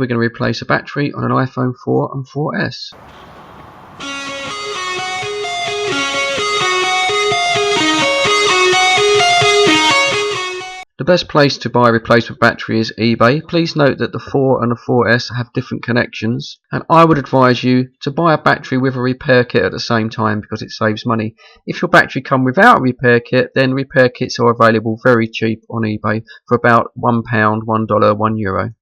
we're going to replace a battery on an iPhone 4 and 4S. The best place to buy a replacement battery is eBay. Please note that the 4 and the 4S have different connections, and I would advise you to buy a battery with a repair kit at the same time because it saves money. If your battery comes without a repair kit, then repair kits are available very cheap on eBay for about £1, $1, €1.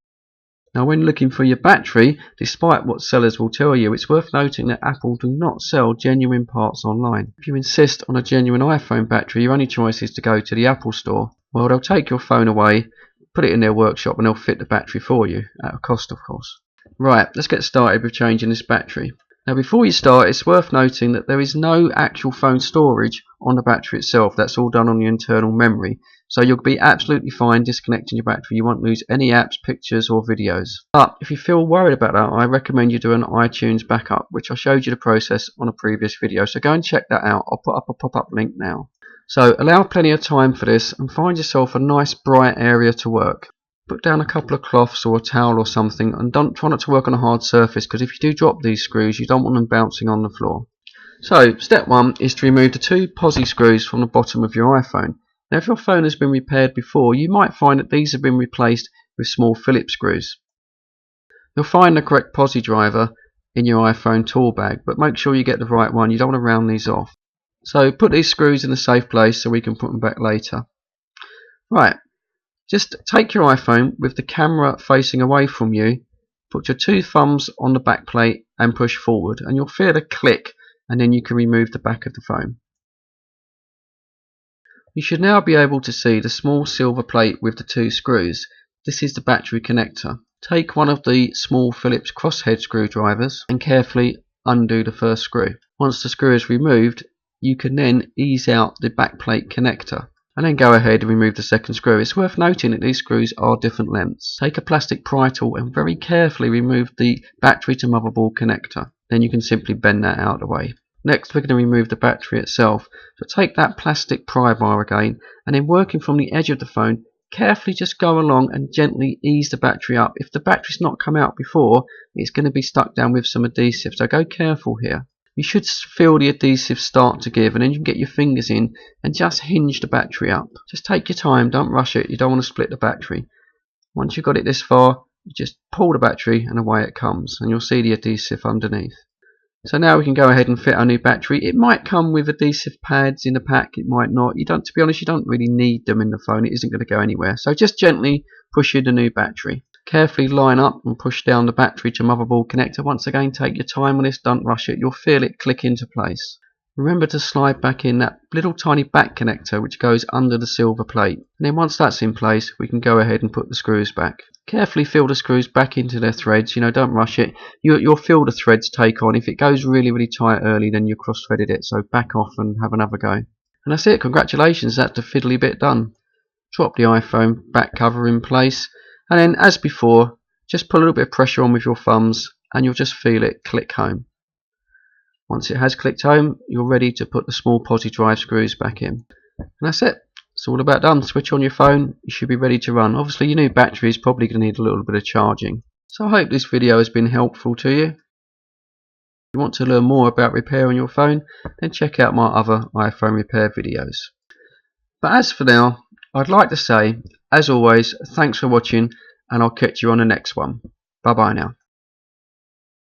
Now when looking for your battery, despite what sellers will tell you, it's worth noting that Apple do not sell genuine parts online. If you insist on a genuine iPhone battery, your only choice is to go to the Apple store. Well, they'll take your phone away, put it in their workshop, and they'll fit the battery for you, at a cost of course. Right, let's get started with changing this battery. Now before you start, it's worth noting that there is no actual phone storage on the battery itself. That's all done on the internal memory. So you'll be absolutely fine disconnecting your battery. You won't lose any apps, pictures or videos. But if you feel worried about that, I recommend you do an iTunes backup, which I showed you the process on a previous video. So go and check that out. I'll put up a pop-up link now. So allow plenty of time for this and find yourself a nice bright area to work. Put down a couple of cloths or a towel or something, and try not to work on a hard surface, because if you do drop these screws you don't want them bouncing on the floor. So step 1 is to remove the 2 posi screws from the bottom of your iPhone. Now if your phone has been repaired before, you might find that these have been replaced with small phillips screws. You'll find the correct posi driver in your iPhone tool bag, but make sure you get the right one. You don't want to round these off. So put these screws in a safe place so we can put them back later. Right, just take your iPhone with the camera facing away from you, put your 2 thumbs on the back plate and push forward, and you'll feel a click, and then you can remove the back of the phone. You should now be able to see the small silver plate with the 2 screws. This is the battery connector. Take one of the small Phillips crosshead screwdrivers and carefully undo the first screw. Once the screw is removed, you can then ease out the backplate connector and then go ahead and remove the second screw. It's worth noting that these screws are different lengths. Take a plastic pry tool and very carefully remove the battery to motherboard connector. Then you can simply bend that out of the way. Next we're going to remove the battery itself. So take that plastic pry bar again, and then working from the edge of the phone, carefully just go along and gently ease the battery up. If the battery's not come out before, it's going to be stuck down with some adhesive, so go careful here. You should feel the adhesive start to give, and then you can get your fingers in and just hinge the battery up. Just take your time, don't rush it, you don't want to split the battery. Once you've got it this far, you just pull the battery and away it comes, and you'll see the adhesive underneath. So now we can go ahead and fit our new battery. It might come with adhesive pads in the pack, it might not. To be honest, you don't really need them in the phone, it isn't going to go anywhere. So just gently push in the new battery. Carefully line up and push down the battery to motherboard connector. Once again, take your time on this, don't rush it. You'll feel it click into place. Remember to slide back in that little tiny back connector which goes under the silver plate. And then once that's in place, we can go ahead and put the screws back. Carefully feel the screws back into their threads, don't rush it. You'll feel the threads take on. If it goes really tight early, then you cross-threaded it, so back off and have another go. And that's it, congratulations, that's the fiddly bit done. Drop the iPhone back cover in place, and then as before, just put a little bit of pressure on with your thumbs and you'll just feel it click home. Once it has clicked home, you're ready to put the small posi drive screws back in. And that's it. It's all about done. Switch on your phone, you should be ready to run. Obviously your new battery is probably going to need a little bit of charging. So I hope this video has been helpful to you. If you want to learn more about repairing your phone, then check out my other iPhone repair videos. But as for now, I'd like to say, as always, thanks for watching, and I'll catch you on the next one. Bye bye now.